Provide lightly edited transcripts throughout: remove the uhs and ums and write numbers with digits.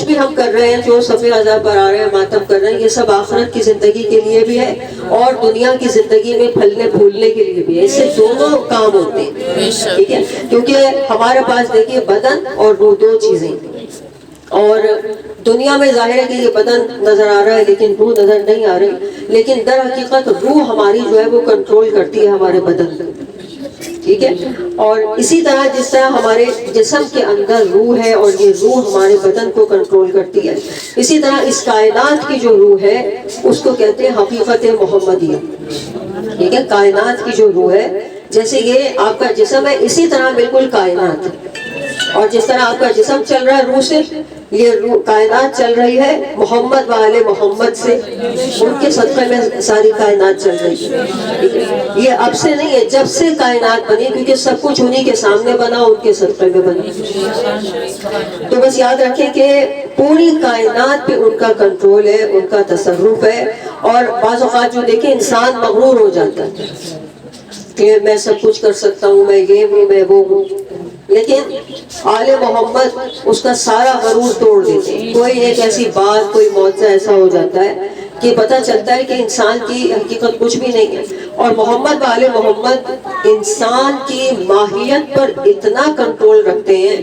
بھی ہم کر رہے ہیں، جو صفحہ اعضاء پر آ رہے ہیں، ماتم کر رہے ہیں، یہ سب آخرت کی زندگی کے لیے بھی ہے اور دنیا کی زندگی میں پھلنے پھولنے کے لیے بھی ہے. اس سے دونوں کام ہوتے ہیں، ٹھیک ہے. کیونکہ ہمارے پاس دیکھیے بدن اور روح دو چیزیں، اور دنیا میں ظاہر ہے کہ یہ بدن نظر آ رہا ہے لیکن روح نظر نہیں آ رہی، لیکن در حقیقت روح ہماری جو ہے وہ کنٹرول کرتی ہے ہمارے بدن کو، ٹھیک ہے. اور اسی طرح جس طرح ہمارے جسم کے اندر روح ہے اور یہ روح ہمارے بدن کو کنٹرول کرتی ہے، اسی طرح اس کائنات کی جو روح ہے اس کو کہتے ہیں حقیقت محمدیہ، ٹھیک ہے. کائنات کی جو روح ہے، جیسے یہ آپ کا جسم ہے اسی طرح بالکل کائنات ہے، اور جس طرح آپ کا جسم چل رہا ہے روح سے، یہ روح کائنات چل رہی ہے محمد والے محمد سے، ان کے صدقے میں ساری کائنات چل رہی ہے. یہ اب سے نہیں ہے، جب سے کائنات بنی، کیونکہ سب کچھ انہی کے سامنے بنا، ان کے صدقے میں بنا. تو بس یاد رکھیں کہ پوری کائنات پہ ان کا کنٹرول ہے، ان کا تصرف ہے. اور بعض اوقات جو دیکھیں انسان مغرور ہو جاتا ہے کہ میں سب کچھ کر سکتا ہوں، میں یہ ہوں، میں وہ ہوں، لیکن آل محمد اس کا سارا غرور توڑ دیتے ہیں. کوئی ایک ایسی بات، کوئی معجزہ ایسا ہو جاتا ہے کہ پتہ چلتا ہے کہ انسان کی حقیقت کچھ بھی نہیں ہے. اور محمد آل محمد انسان کی ماہیت پر اتنا کنٹرول رکھتے ہیں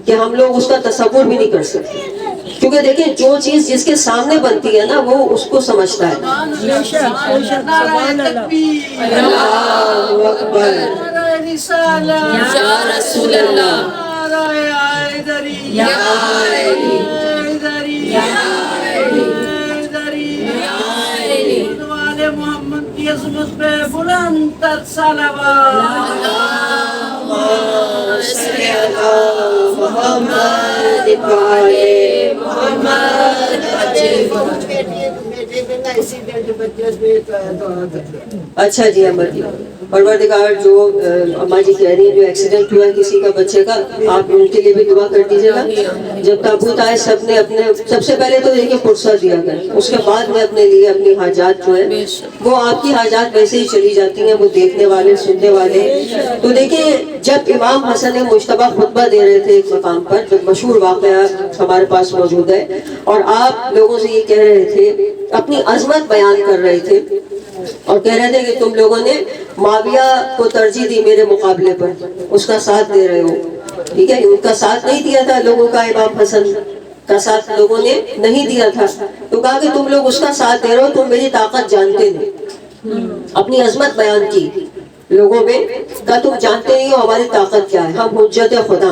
کہ ہم لوگ اس کا تصور بھی نہیں کر سکتے. کیونکہ دیکھیں جو چیز جس کے سامنے بنتی ہے نا وہ اس کو سمجھتا ہے. اللہ اکبر، یا رسول اللہ، یا محمد کی عظمت پہ بلند تر صلوات. اللہم صل علی محمد وعلی محمد. اچھا جی امر جی، پروردگار جو اماں جی کہہ رہی ہیں جو ایکسیڈنٹ ہوا ہے کسی کا بچے کا، آپ ان کے لیے بھی دعا کر دیجیے گا. جب تابوت آئے سب نے اپنے سب سے پہلے تو دیکھیں فرصت دیا کریں، اس کے بعد میں اپنے لیے اپنی حاجات جو ہے وہ آپ کی حاجات ویسے ہی چلی جاتی ہیں، وہ دیکھنے والے سننے والے. تو دیکھیں جب امام حسن مجتبیٰ خطبہ دے رہے تھے ایک مقام پر، جو مشہور واقعہ ہمارے پاس موجود ہے، اور آپ لوگوں سے یہ کہہ رہے تھے، اپنی عظمت بیان کر رہے تھے اور کہہ رہے تھے کہ تم لوگوں نے معاویہ کو ترجیح دی میرے مقابلے پر، اس کا ساتھ دے رہے ہو، ٹھیک ہے. ان کا ساتھ نہیں دیا تھا لوگوں کا، امام حسن کا ساتھ لوگوں نے نہیں دیا تھا. تو کہا کہ تم لوگ اس کا ساتھ دے رہے ہو، تم میری طاقت جانتے نہیں. اپنی عظمت بیان کی لوگوں میں، کہا تم جانتے نہیں ہو ہماری طاقت کیا ہے، ہم حجت خدا.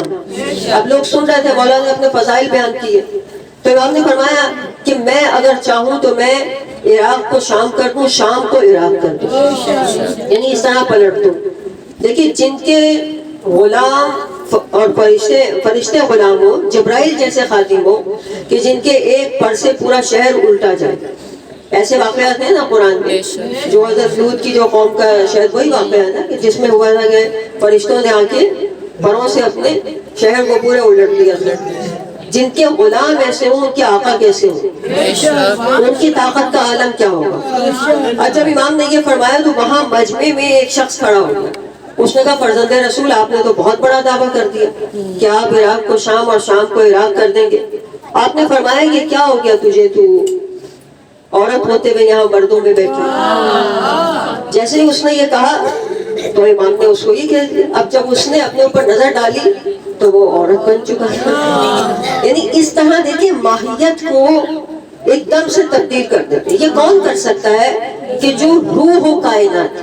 اب لوگ سن رہے تھے، مولانا نے اپنے فضائل بیان کیے. تو امام نے فرمایا کہ میں اگر چاہوں تو میں عراق کو شام کر دوں، شام کو عراق کر دوں، یعنی اس طرح پلٹ دوں. دیکھیے جن کے غلام اور فرشتے غلام ہو، جبرائیل جیسے خادم ہو کہ جن کے ایک پر سے پورا شہر الٹا جائے، ایسے واقعات ہیں نا قرآن میں. جو حضرت لوط کی جو قوم کا شاید وہی واقعہ ہے نا کہ جس میں ہوا تھا کہ فرشتوں نے آ کے پروں سے اپنے شہر کو پورے الٹ دیا. جن کے غلام ایسے ہوں ان کے آقا کیسے ہوں، ان کی طاقت کا عالم کیا ہوگا. اور جب امام نے یہ فرمایا تو وہاں مجمع میں ایک شخص کھڑا ہو گیا. اس نے کہا فرزند رسول آپ نے تو بہت بڑا دعویٰ کر دیا کہ آپ عراق کو شام اور شام کو عراق کر دیں گے. آپ نے فرمایا یہ کیا ہو گیا تجھے، تو عورت ہوتے ہوئے یہاں مردوں میں بیٹھی. جیسے ہی اس نے یہ کہا تو امام نے اس کو یہ کہہ دیا. اب جب اس نے اپنے اوپر نظر ڈالی تو وہ عورت بن چکا ہے. یعنی اس طرح دیکھیں ماہیت کو ایک دم سے تبدیل کر دیتے. یہ کون کر سکتا ہے کہ جو روح ہو کائنات.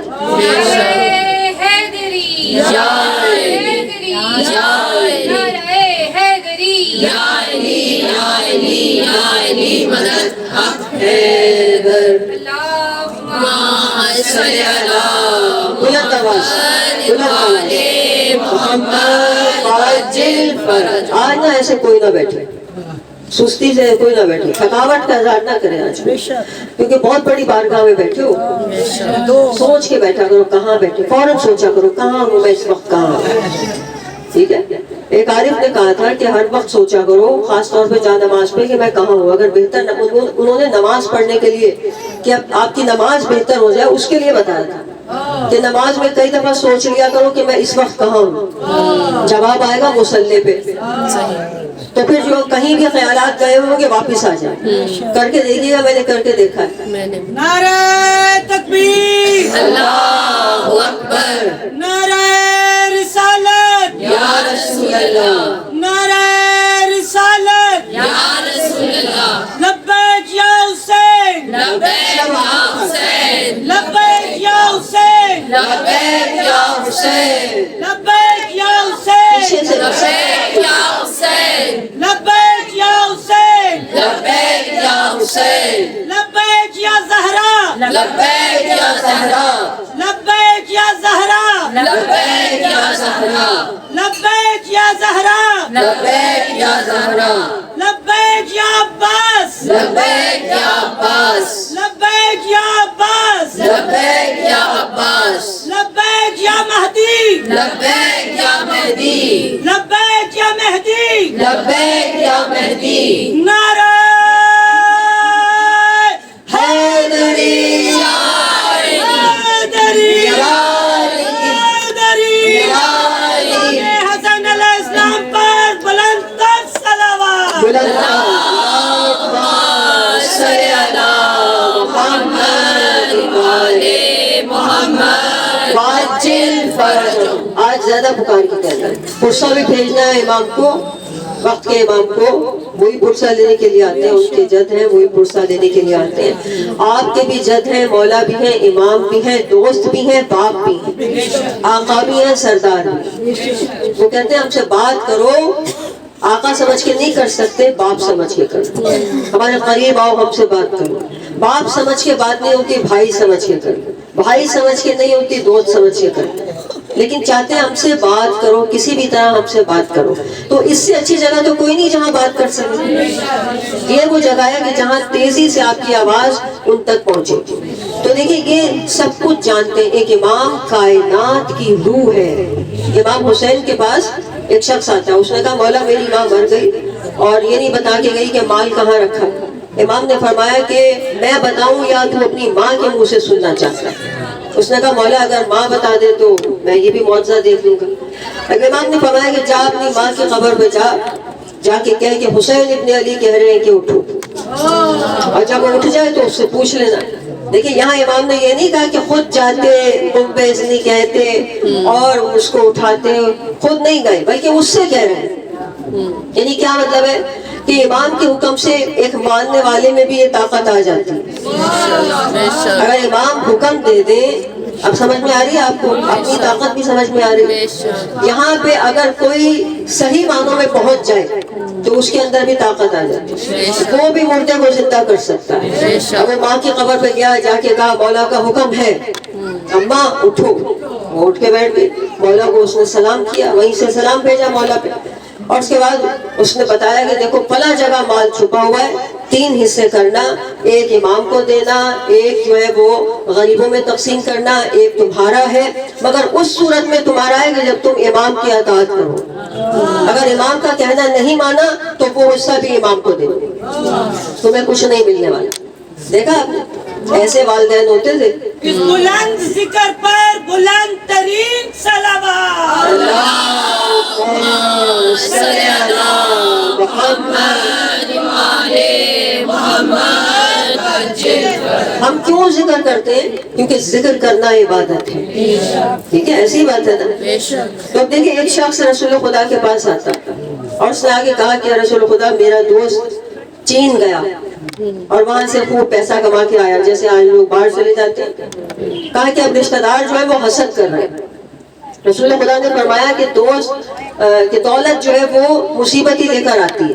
بلند آواز، آج نہ ایسے کوئی نہ بیٹھے، سستی سے کوئی نہ بیٹھے، تھکاوٹ کا اظہار نہ کرے آج، کیونکہ بہت بڑی بارگاہ میں بیٹھے ہو. سوچ کے بیٹھا کرو کہاں بیٹھے، فوراً سوچا کرو کہاں ہوں میں اس وقت، کہاں ہوں. ٹھیک ہے. ایک عارف نے کہا تھا کہ ہر وقت سوچا کرو، خاص طور پہ جا نماز پہ، کہ میں کہاں ہوں. اگر بہتر انہوں نے نماز پڑھنے کے لیے کہ آپ کی نماز بہتر ہو جائے اس کے لیے بتایا تھا کہ نماز میں کئی دفعہ سوچ لیا کرو کہ میں اس وقت کہاں ہوں. جواب آئے گا مصلی پہ. تو پھر جو کہیں بھی خیالات گئے ہوں گے واپس آ جائیں. کر کے دیکھیے گا, میں نے کر کے دیکھا ہے. میں نے نعرہ تکبیر, اللہ اکبر نعرہ رسالت, یا رسول اللہ نعرہ رسالت, یا رسول اللہ لبیک یا حسین, لبیک یا حسین لبیک یا حسین, لبیک یا حسین لبیک یا پیچھے حسین, سے لبیک یا حسین لبیک یا حسین, لبیک یا حسین لبیک یا زہرا, لبیک یا زہرا لبیک یا زہرا, لبیک یا زہرا لبیک یا زہرا, لبیک یا زہرا لبیک یا عباس, لبیک یا عباس لبیک یا عباس, لبیک یا عباس لبیک یا مہدی, لبیک یا مہدی لبیک یا مہدی, لبیک یا مہدی نعرہ حیدری, حیدری, حیدری, حیدری, امام حسن علیہ السلام پر بلند تر صلوات. بلند صلی اللہ محمد وعلی محمد عاجل فرج. آج زیادہ پکار کی کہنا ہے, پرسہ بھی بھیجنا ہے امام کو, وقت کے امام کو. وہی پرسہ لینے کے لیے آتے ہیں, ان کے جد ہیں وہی پرسہ لینے کے لیے آتے ہیں. آپ کے بھی جد ہیں, مولا بھی ہیں, امام بھی ہیں, دوست بھی ہیں, باپ بھی ہیں, آقا بھی ہیں, سردار بھی. وہ کہتے ہیں ہم سے بات کرو, آقا سمجھ کے نہیں کر سکتے, باپ سمجھ کے کرو. ہمارے قریب آؤ, ہم سے بات کرو. باپ سمجھ کے بات نہیں ہوتی, بھائی سمجھ کے کرو. بھائی سمجھ کے نہیں ہوتی, دوست سمجھ کے کرو. لیکن چاہتے ہیں ہم سے بات کرو, کسی بھی طرح ہم سے بات کرو. تو اس سے اچھی جگہ تو کوئی نہیں جہاں بات کر سکے. یہ وہ جگہ ہے کہ جہاں تیزی سے آپ کی آواز ان تک پہنچے. تو دیکھیں یہ سب کچھ جانتے ہیں. ایک امام کائنات کی روح ہے. امام حسین کے پاس ایک شخص آتا ہے, اس نے کہا مولا میری ماں مر گئی اور یہ نہیں بتا کے گئی کہ مال کہاں رکھا. امام نے فرمایا کہ میں بتاؤں یا تو اپنی ماں کے منہ سے سننا چاہتا ہے. اس نے کہا مولا اگر ماں بتا دے تو میں یہ بھی معجزہ دیکھ لوں گا. امام نے فرمایا کہ جا اپنی ماں کی قبر پہ جا کے کہہ کہ حسین ابن علی کہہ رہے ہیں کہ اٹھو, اور جب وہ اٹھ جائے تو اس سے پوچھ لینا. دیکھیں یہاں امام نے یہ نہیں کہا کہ خود جاتے, ممبیز نہیں کہتے اور اس کو اٹھاتے, خود نہیں گئے بلکہ اس سے کہہ رہے ہیں. یعنی کیا مطلب ہے کہ امام کے حکم سے ایک ماننے والے میں بھی یہ طاقت آ جاتی ہے. اگر امام حکم دے دے, اب سمجھ میں آ رہی ہے آپ کو, اپنی طاقت بھی سمجھ میں آ رہی ہے. یہاں پہ اگر کوئی صحیح معنوں میں پہنچ جائے تو اس کے اندر بھی طاقت آ جاتی ہے. وہ بھی مردے کو زندہ کر سکتا ہے. اب وہ ماں کی قبر پہ گیا, جا کے کہا مولا کا حکم ہے, اماں اٹھو. وہ اٹھ کے بیٹھ گئی. مولا کو اس نے سلام کیا, وہیں سے سلام بھیجا مولا پہ, اور اس کے بعد اس نے بتایا کہ دیکھو فلاں جگہ مال چھپا ہوا ہے, 3 حصے کرنا, ایک امام کو دینا, ایک جو ہے وہ غریبوں میں تقسیم کرنا, ایک تمہارا ہے, مگر اس صورت میں تمہارا ہے کہ جب تم امام کی اطاعت کرو. اگر امام کا کہنا نہیں مانا تو وہ حصہ بھی امام کو دے, تمہیں کچھ نہیں ملنے والا. دیکھا آپ نے, ایسے والدین ہوتے تھے. اس بلند ذکر پر بلند ترین صلوات. صلی اللہ محمد وعلی محمد عجل. ہم کیوں ذکر کرتے ہیں؟ کیونکہ ذکر کرنا عبادت ہے. ٹھیک ہے, ایسی بات ہے نا. تو اب دیکھیں ایک شخص رسول خدا کے پاس آتا اور اس نے آگے کہا کہ رسول خدا میرا دوست چین گیا اور وہاں سے خوب پیسہ کما کے آیا, جیسے آج لوگ باہر چلے جاتے ہیں. کہا کہ اب رشتہ دار جو ہے وہ حسد کر رہے ہیں. رسول خدا نے فرمایا کہ دوست کہ دولت جو ہے وہ مصیبت ہی لے کر آتی ہے.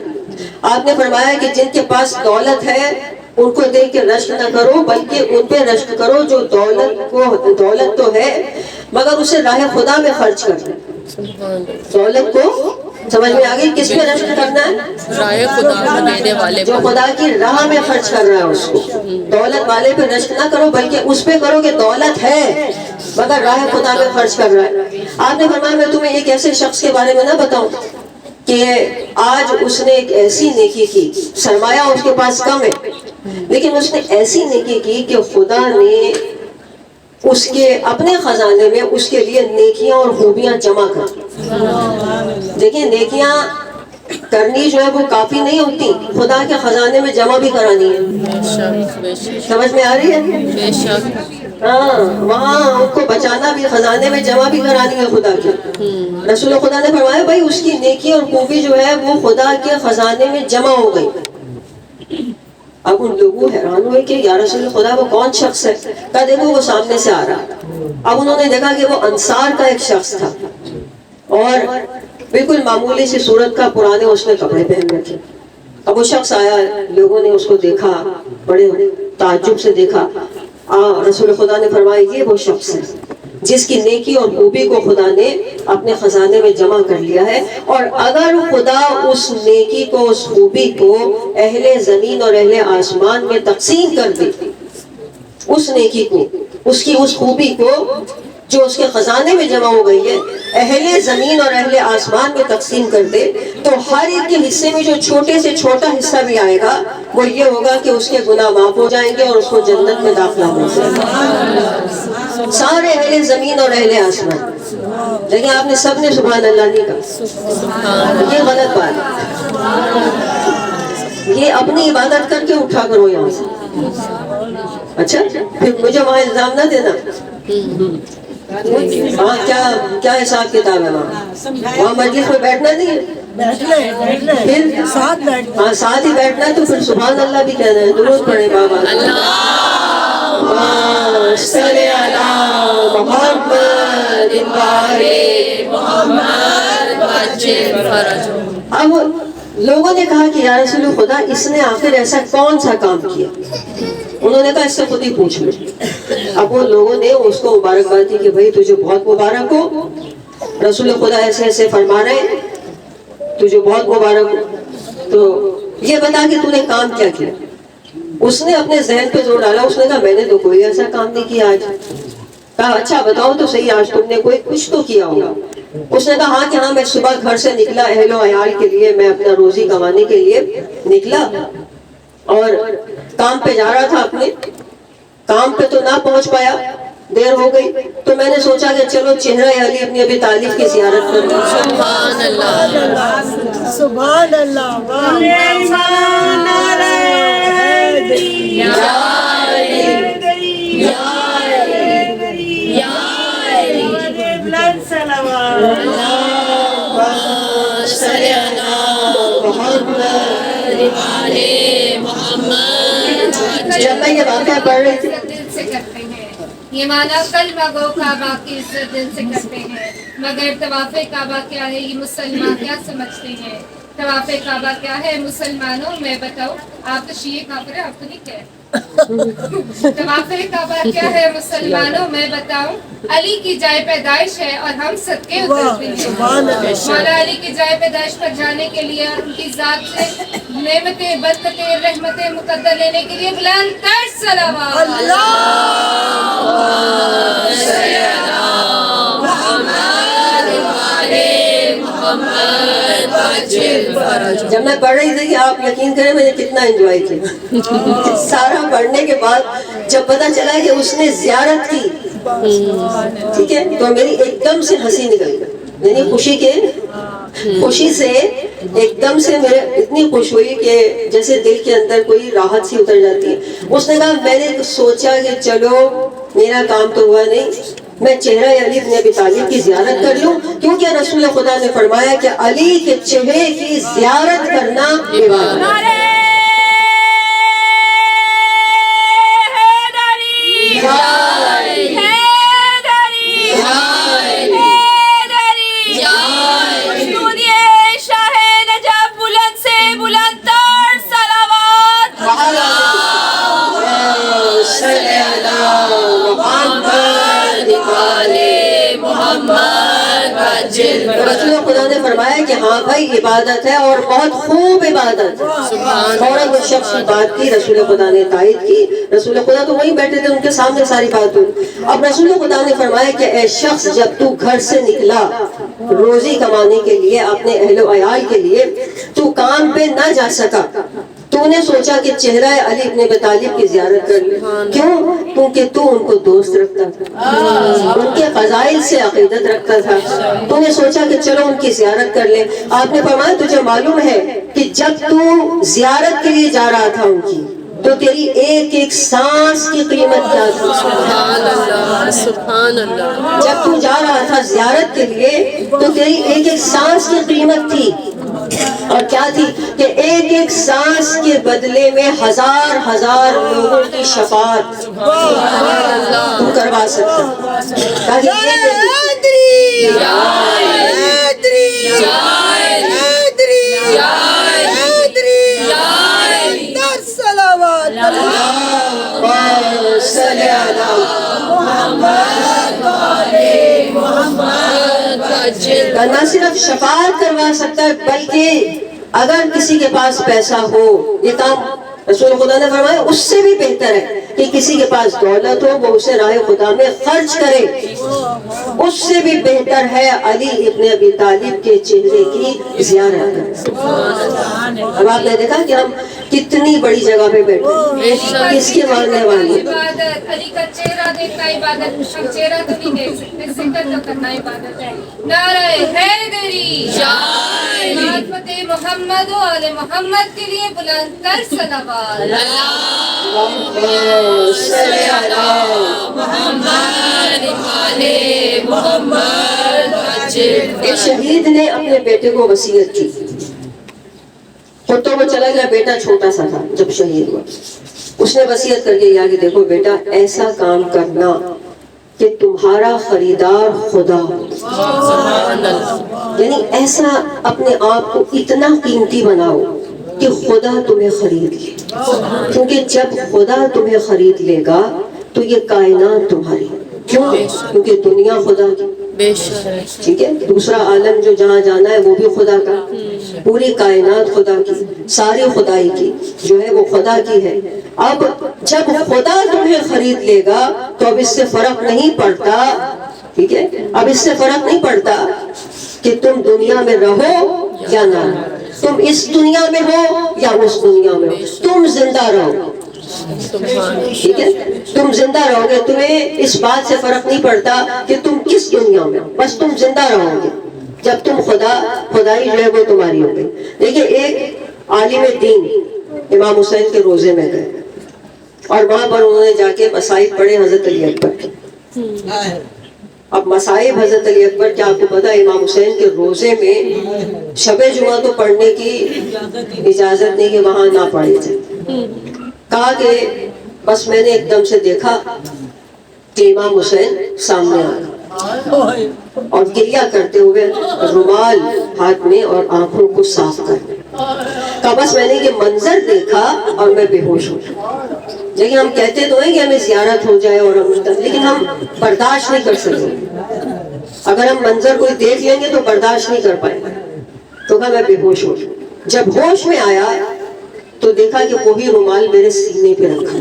آپ نے فرمایا کہ جن کے پاس دولت ہے ان کو دیکھ کے رشک نہ کرو, بلکہ ان پہ رشک کرو جو دولت تو ہے مگر اسے راہ خدا میں خرچ کر دیں. دولت کو سمجھ میں آ گئی, کس پہ رشک کرنا ہے؟ راہ خدا کو دینے والے جو خدا کی راہ میں خرچ کر رہا ہے اس کو. دولت والے پہ رشک نہ کرو بلکہ اس پہ کرو کہ دولت ہے مگر راہ خدا میں خرچ کر رہا ہے. آپ نے فرمایا میں تمہیں ایک ایسے شخص کے بارے میں نہ بتاؤں کہ آج اس نے ایک ایسی نیکی کی, سرمایہ اس کے پاس کم ہے لیکن اس نے ایسی نیکی کی کہ خدا نے اس کے اپنے خزانے میں اس کے لیے نیکیاں اور خوبیاں جمع کر. دیکھیں نیکیاں کرنی جو ہے وہ کافی نہیں ہوتی، خدا کے خزانے میں جمع بھی کرانی ہے. بے شک بے شک سمجھ میں آ رہی ہے؟ بے شک. ہاں، وہاں ان کو بچانا بھی، خزانے میں جمع بھی کرانی ہے خدا کے. رسول خدا نے فرمایا بھائی اس کی نیکی اور خوبی جو ہے وہ خدا کے خزانے میں جمع ہو گئی. اب ان لوگوں حیران ہوئے کہ یا رسول خدا وہ کون شخص ہے؟ کہا دیکھو وہ سامنے سے آ رہا. اب انہوں نے دیکھا کہ وہ انصار کا ایک شخص تھا اور بالکل معمولی سی صورت کا، پرانے اس نے کپڑے پہن رکھے. اب وہ شخص آیا، لوگوں نے اس کو دیکھا، بڑے تعجب سے دیکھا. رسول خدا نے فرمایا یہ وہ شخص ہے جس کی نیکی اور خوبی کو خدا نے اپنے خزانے میں جمع کر لیا ہے، اور اگر خدا اس نیکی کو، اس خوبی کو اہل زمین اور اہل آسمان میں تقسیم کر دے، اس نیکی کو، اس کی اس خوبی کو جو اس کے خزانے میں جمع ہو گئی ہے، اہل زمین اور اہل آسمان میں تقسیم کر دے، تو ہر ایک کے حصے میں جو چھوٹے سے چھوٹا حصہ بھی آئے گا وہ یہ ہوگا کہ اس کے گناہ معاف ہو جائیں گے اور اس کو جنت میں داخلہ مل جائے گا. سارے اہل زمین اور اہل آسمان. لیکن آپ نے سب نے سبحان اللہ نہیں کہا، یہ غلط بات ہے. یہ اپنی عبادت کر کے اٹھا کرو یہاں سے. اچھا پھر مجھے وہاں الزام نہ دینا. ہاں کیا حساب کتاب ہے وہاں مجلس میں بیٹھنا نہیں ہے، پھر ہاں ساتھ ہی بیٹھنا ہے، تو پھر سبحان اللہ بھی کہنا ہے. درود پڑھے بابا. صلی علی محمد اب لوگوں نے کہا کہ یا رسول خدا اس نے آخر ایسا کون سا کام کیا؟ انہوں نے کہا اس سے خود ہی پوچھ لو. اب وہ لوگوں نے اس کو مبارکباد دی کہ بھائی تجھے بہت مبارک ہو، رسول خدا ایسے ایسے فرما رہے ہیں، تجھے بہت مبارک ہو، تو یہ بتا کہ تو نے کام کیا کیا. اس نے اپنے ذہن پہ زور ڈالا. اس نے کہا میں نے تو کوئی ایسا کام نہیں کیا آج. کہا اچھا بتاؤ تو صحیح، آج تم نے کوئی کچھ تو کیا ہوگا. اس نے کہا ہاں کہ ہاں میں صبح گھر سے نکلا، اہل و عیال کے لیے، میں اپنا روزی کمانے کے لیے نکلا اور کام پہ جا رہا تھا. اپنے کام پہ تو نہ پہنچ پایا، دیر ہو گئی، تو میں نے سوچا کہ چلو چہرہ علی اپنی ابی طالب کی زیارت کر لوں. سبحان اللہ سبحان اللہ. جب میں یہ واقعہ پڑھ رہی تھی، دل سے کرتے ہیں یہ مانا کلمہ گو کعبہ کی عزت دل سے کرتے ہیں، مگر طواف کعبہ کیا ہے یہ مسلمان کیا سمجھتے ہیں؟ طواف کعبہ کیا ہے مسلمانوں میں بتاؤ. آپ تو شیعہ کافر ہیں، آپ تو نہیں کہہ. طواف کعبہ کیا ہے مسلمانوں میں بتاؤ. علی کی جائے پیدائش ہے اور ہم صدقے اترتے ہیں. مولا علی کی جائے پیدائش پر جانے کے لیے، ان کی ذات سے نعمتیں، برکتیں، رحمتیں مقدر لینے کے لیے بلند تر صلوات. جب میں پڑھ رہی تھی کہ آپ یقین کریں میں نے کتنا انجوائے کیا. سارا پڑھنے کے بعد جب پتا چلا کہ اس نے زیارت کی، ٹھیک ہے، تو میری ایک دم سے ہنسی نکل گئی. یعنی خوشی سے ایک دم سے میرے اتنی خوش ہوئی کہ جیسے دل کے اندر کوئی راحت سی اتر جاتی ہے. اس نے کہا میں نے سوچا کہ چلو میرا کام تو ہوا نہیں، میں چہرہ علی ابن ابی طالب کی زیارت کر لوں، کیونکہ رسول خدا نے فرمایا کہ علی کے چہرے کی زیارت کرنا عبادت ہے. رسول خدا نے فرمایا کہ ہاں بھائی عبادت ہے اور بہت خوب عبادت. فوراً وہ شخص کی بات کی، رسول خدا نے تائید کی. رسول خدا تو وہیں بیٹھے تھے، ان کے سامنے ساری بات ہوئی. اب رسول خدا نے فرمایا کہ اے شخص جب تو گھر سے نکلا روزی کمانے کے لیے، اپنے اہل و عیال کے لیے، تو کام پہ نہ جا سکا، تو تو نے سوچا کہ چہرہ علی ابن ابی طالب کی زیارت کر لے. کیوں؟ کیونکہ تو ان کو دوست رکھتا تھا, ان کے فضائل سے عقیدت رکھتا تھا. تو نے سوچا کہ چلو ان کی زیارت کر لے. آپ نے فرمایا تجھے معلوم ہے کہ جب تو زیارت کے لیے جا رہا تھا ان کی, تو تیری ایک ایک سانس کی قیمت کیا تھی؟ سبحان اللہ, سبحان اللہ. جب تو جا رہا تھا زیارت کے لیے تو تیری ایک ایک سانس کی قیمت تھی. اور کیا تھی؟ کہ ایک ایک سانس کے بدلے میں ہزار ہزار لوگوں کی شفاعت تو کروا سکتا. تاکہ نہ صرف شفاعت کروا سکتا ہے, بلکہ اگر کسی کے پاس پیسہ ہو, یہ کام رسول خدا نے فرمایا اس سے بھی بہتر ہے کہ کسی کے پاس دولت ہو وہ اسے راہ خدا میں خرچ کرے, اس سے بھی بہتر ہے علی ابن ابی طالب کے چہرے کی زیارت کرنا. اب آپ نے دیکھا کہ ہم کتنی بڑی جگہ پہ بیٹھے, کس کے ماننے والے. عبادت, علی کا چہرہ دیکھنا عبادت, ہم چہرہ تو نہیں دیکھ سکتے, ذکر تو کرنا عبادت ہے. نعرہ حیدری, خلافت محمد و آل محمد کے لیے بلند کر صلوات. ایک شہید نے اپنے بیٹے کو وصیت کی, خود تو وہ چلا گیا, بیٹا چھوٹا سا تھا جب شہید ہوا. اس نے وصیت کر کے کہ دیکھو بیٹا, ایسا کام کرنا کہ تمہارا خریدار خدا ہو, یعنی ایسا اپنے آپ کو اتنا قیمتی بناؤ کہ خدا تمہیں خرید لے. کیونکہ جب خدا تمہیں خرید لے گا تو یہ کائنات تمہاری. کیوں؟ کیونکہ دنیا خدا کی, ٹھیک ہے, دوسرا عالم جو جہاں جانا ہے وہ بھی خدا کا, پوری کائنات خدا کی, ساری خدائی کی جو ہے وہ خدا کی ہے. اب جب خدا تمہیں خرید لے گا تو اب اس سے فرق نہیں پڑتا, ٹھیک ہے, اب اس سے فرق نہیں پڑتا کہ تم دنیا میں رہو یا نہ رہو, تم اس دنیا میں ہو یا اس دنیا میں ہو, تم زندہ رہو. ٹھیک ہے, تم زندہ رہو گے, تمہیں اس بات سے فرق نہیں پڑتا کہ تم کس دنیا میں ہو, بس تم زندہ رہو گے. جب تم خدائی جو ہے وہ تمہاری ہو گئی. دیکھیں, ایک عالم دین امام حسین کے روزے میں گئے اور وہاں پر انہوں نے جا کے مصائب پڑھے حضرت علی اکبر کے. اب مصائب حضرت علی اکبر کیا آپ کو پتا, امام حسین کے روزے میں شب جمعہ تو پڑھنے کی اجازت نہیں کہ وہاں نہ پڑھے جائے. کہا کہ بس میں نے ایک دم سے دیکھا کہ امام حسین سامنے آیا اور گریہ کرتے ہوئے رومال ہاتھ میں اور آنکھوں کو صاف کر. کہا بس میں نے یہ منظر دیکھا اور میں بے ہوش ہو گیا. لیکن ہم کہتے تو ہیں کہ ہمیں زیارت ہو جائے اور لیکن ہم برداشت نہیں کر سکتے. اگر ہم منظر کوئی دیکھ لیں گے تو برداشت نہیں کر پائیں گے. تو کہا میں بے ہوش ہو گیا. جب ہوش میں آیا تو دیکھا کہ وہی رومال میرے سینے پہ رکھا,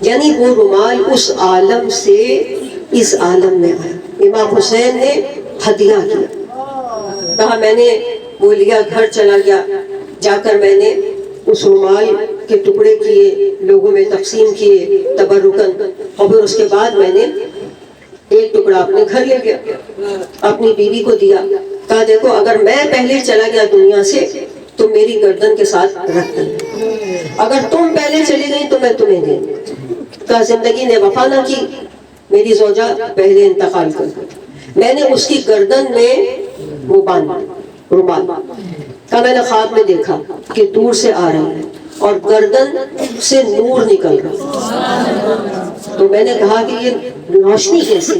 یعنی وہ رومال اس عالم سے اس عالم میں آیا. امام حسین نے ہدیہ کیا. کہا میں نے وہ لیا, گھر چلا گیا, جا کر میں نے اس رومال کے ٹکڑے کیے, لوگوں میں تقسیم کیے تبرکن, اور پھر اس کے بعد میں نے ایک ٹکڑا اپنے گھر لے گیا, اپنی بیوی کو دیا. کہا دیکھو اگر میں پہلے چلا گیا دنیا سے تو میری گردن کے ساتھ رکھ دیں, اگر تم پہلے چلی گئی تو میں تمہیں دیں. کہا زندگی نے وفا نہ کی, میری زوجہ پہلے انتقال کر گئی, میں نے اس کی گردن میں وہ باندھا رومال. کہا میں نے خواب میں دیکھا کہ دور سے آ رہا ہے اور گردن سے نور نکل رہا. تو میں نے کہا کہ یہ روشنی کیسے؟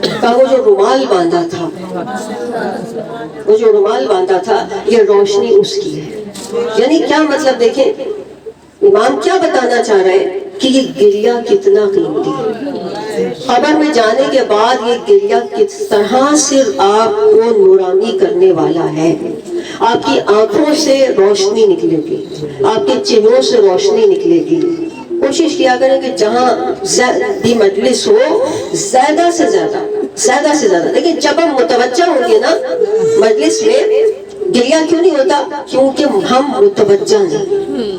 کہا وہ جو رومال باندھا تھا, وہ جو رومال باندھا تھا یہ روشنی اس کی ہے. یعنی کیا مطلب دیکھیں, امام کیا بتانا چاہ رہے ہیں کہ یہ گریہ کتنا قیمتی ہے. قبر میں جانے کے بعد یہ گریہ کس طرح سے آپ کو نورانی کرنے والا ہے. آپ کی آنکھوں سے روشنی نکلے گی, آپ کے چہروں سے روشنی نکلے گی. کوشش کیا کریں کہ جہاں بھی مجلس ہو زیادہ سے زیادہ لیکن جب ہم متوجہ ہوں گے نا مجلس میں, گریہ کیوں نہیں ہوتا؟ کیونکہ ہم متوجہ نہیں.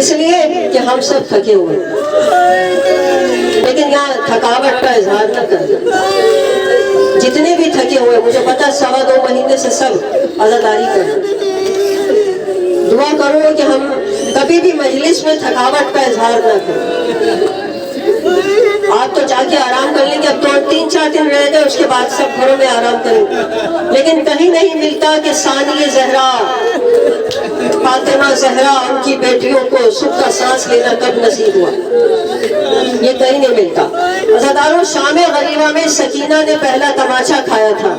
اس لیے کہ ہم سب تھکے ہوئے ہیں، لیکن یہاں تھکاوٹ کا اظہار نہ کرنا۔ جتنے بھی تھکے ہوئے، مجھے پتا 2.25 مہینے سے سب عزاداری کرنا، دعا کرو کہ ہم کبھی بھی مجلس میں تھکاوٹ کا اظہار نہ کریں۔ آپ تو جا کے آرام کر لیں گے، اب تو 3-4 دن رہ گئے، اس کے بعد سب گھروں میں آرام کریں گے، لیکن کہیں نہیں ملتا کہ ثانی زہرا فاطمہ زہرا ان کی بیٹیوں کو سکھ کا سانس لینا کب نصیب ہوا، یہ کہیں نہیں ملتا۔ عزاداروں، شام غریبہ میں سکینہ نے پہلا تماچا کھایا تھا،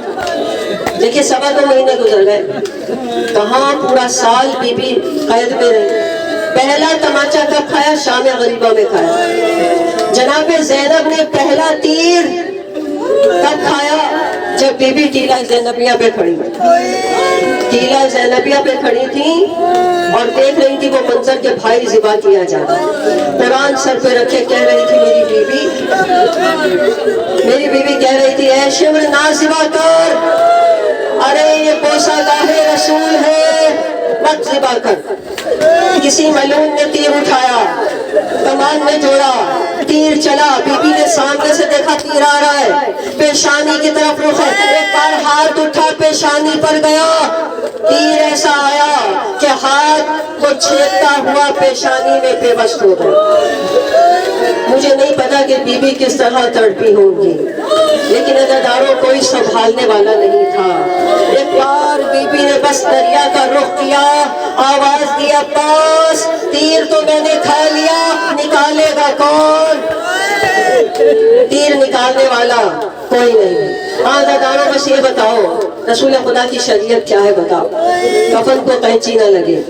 دیکھیے 2.25 مہینے گزر گئے، کہاں پورا سال بی بی قید میں رہی، پہلا تماچا کب کھایا؟ شام غریبہ میں کھایا۔ جناب زینب نے پہلا تیر کب کھایا؟ جب بی بی ٹیلہ زینبیہ پہ کھڑی، ٹیلہ زینبیہ پہ کھڑی تھی اور دیکھ رہی تھی وہ منظر کے بھائی ذبح کیا جا رہا ہے، قرآن سر پہ رکھے کہہ رہی تھی میری بیوی کہہ رہی تھی اے شمر نہ ذبح کر، ارے یہ بوسہ گاہ رسول ہے، مت ذبح کر۔ کسی ملعون نے تیر اٹھایا، کمان میں جوڑا، تیر چلا، بی بی نے سامنے سے دیکھا تیر آ رہا ہے، پیشانی کی طرف رخ ہے، ایک بار ہاتھ اٹھا پیشانی پر گیا، تیر ایسا آیا کہ ہاتھ کو چھیدتا ہوا پیشانی میں بے بس ہو گیا۔ مجھے نہیں پتا کہ بی بی کس طرح تڑپی ہوگی، لیکن عزاداروں کوئی سنبھالنے والا نہیں تھا۔ ایک بار بی بی نے بس دریا کا رخ کیا، آواز دی عباس، تیر تو میں نے کھا لیا، نکالے گا کون؟ تیر نکالنے والا کوئی نہیں۔ عزاداروں بس یہ بتاؤ رسول خدا کی شریعت کیا ہے بتاؤ؟ کفن کو قینچی نہ لگے،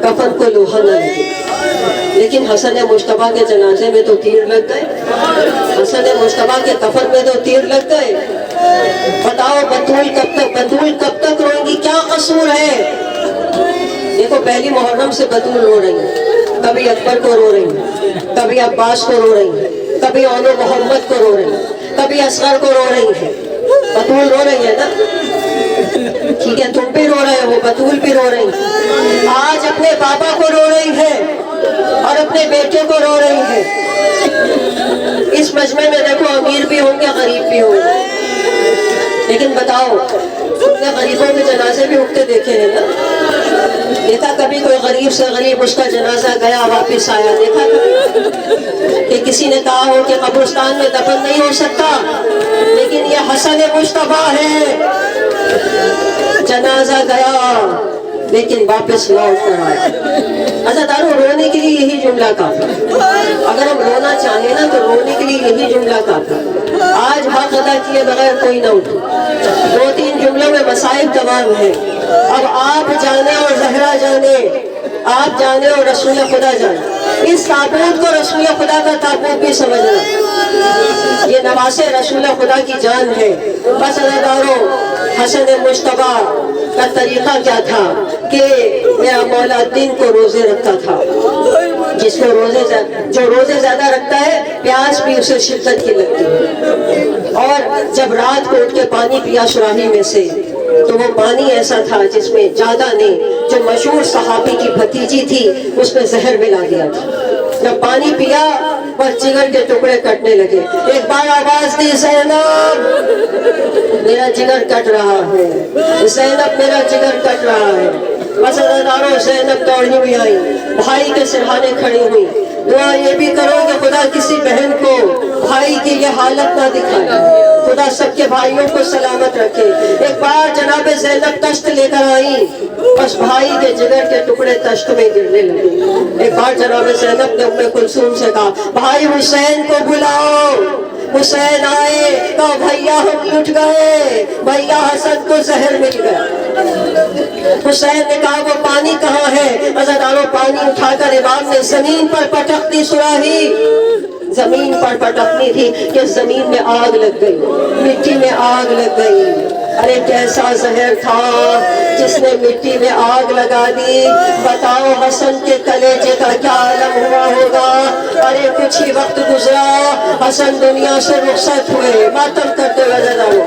کفن کو لوہا نہ لگے، لیکن حسن مجتبیٰ کے جنازے میں تو تیر لگ گئے، حسن مجتبیٰ کے کفن میں تو تیر لگ گئے۔ بتاؤ بطول کب تک روئیں گی؟ کیا قصور ہے؟ دیکھو پہلی محرم سے بطول رو رہی ہیں، کبھی اکبر کو رو رہی ہیں، کبھی عباس کو رو رہی ہیں، کبھی اولو محمد کو رو رہی ہیں، کبھی اصغر کو رو رہی ہیں۔ بطول رو رہی ہے نا؟ ٹھیک ہے، تم بھی رو رہے ہو، بطول بھی رو رہی ہیں، آج اپنے بابا کو رو رہی ہیں اور اپنے بیٹے کو رو رہی ہیں۔ اس مجمع میں دیکھو امیر بھی ہوں گے، غریب بھی ہوں گے، لیکن بتاؤ تم نے غریبوں کے جنازے بھی اٹھتے دیکھے ہیں نا؟ دیکھا کبھی کوئی غریب سے غریب اس کا جنازہ گیا واپس آیا؟ دیکھا کبھی کہ کسی نے کہا ہو کہ قبرستان میں دفن نہیں ہو سکتا، لیکن یہ حسن مجتبیٰ ہے، جنازہ گیا لیکن واپس لوٹ کر آیا۔ عزاداروں، رونے کے لیے یہی جملہ کافی، اگر ہم رونا چاہیں نا تو رونے کے لیے یہی جملہ کافی۔ آج حق ادا کیے بغیر کوئی نہ اٹھے، 2-3 جملوں میں مسائل تمام ہیں، اب آپ جانے اور زہرا جانے، آپ جانے اور رسول خدا جانے۔ اس تابوت کو رسول خدا کا تابوت بھی سمجھنا، یہ نواز رسول خدا کی جان ہے۔ بس عزاداروں، حسن مجتبیٰ کا طریقہ کیا تھا کہ میرا مولا دن کو روزے رکھتا تھا، جس کو جو روزے زیادہ رکھتا ہے پیاس بھی اسے شدت کی لگتی ہے، اور جب رات کو اٹھ کے پانی پیا سراہی میں سے تو وہ پانی ایسا تھا جس میں زیادہ نے جو مشہور صحابی کی بھتیجی تھی اس میں زہر ملا دیا تھا۔ جب پانی پیا بس جگر کے ٹکڑے کٹنے لگے، ایک بار آواز دی زینب میرا جگر کٹ رہا ہے، زینب میرا جگر کٹ رہا ہے۔ بس عزاداروں، زینب دوڑی ہوئی آئی، بھائی کے سرہانے کھڑی ہوئی، دعا یہ بھی کرو کہ خدا کسی بہن کو بھائی کی یہ حالت نہ دکھائے، خدا سب کے بھائیوں کو سلامت رکھے۔ ایک بار جناب زینب تشت لے کر آئی، بس بھائی کے جگر کے ٹکڑے تشت میں گرنے لگے۔ ایک بار جناب زینب نے ام کلثوم سے کہا بھائی حسین کو بلاؤ۔ حسین آئے، کہا بھیا ہم لٹ گئے، بھیا حسن کو زہر مل گیا۔ حسین نے کہا وہ پانی کہاں ہے؟ عزاداروں، پانی اٹھا کر امام نے زمین پر پٹک دی سراہی، زمین پر پٹکنی تھی کہ زمین میں آگ لگ گئی، مٹی میں آگ لگ گئی۔ ارے کیسا زہر تھا جس نے مٹی میں آگ لگا دی، بتاؤ حسن کے کلیجے کا کیا عالم ہوا ہوگا۔ ارے کچھ ہی وقت گزرا، حسن دنیا سے رخصت ہوئے، ماتم کرتے ہوئے عزاداروں،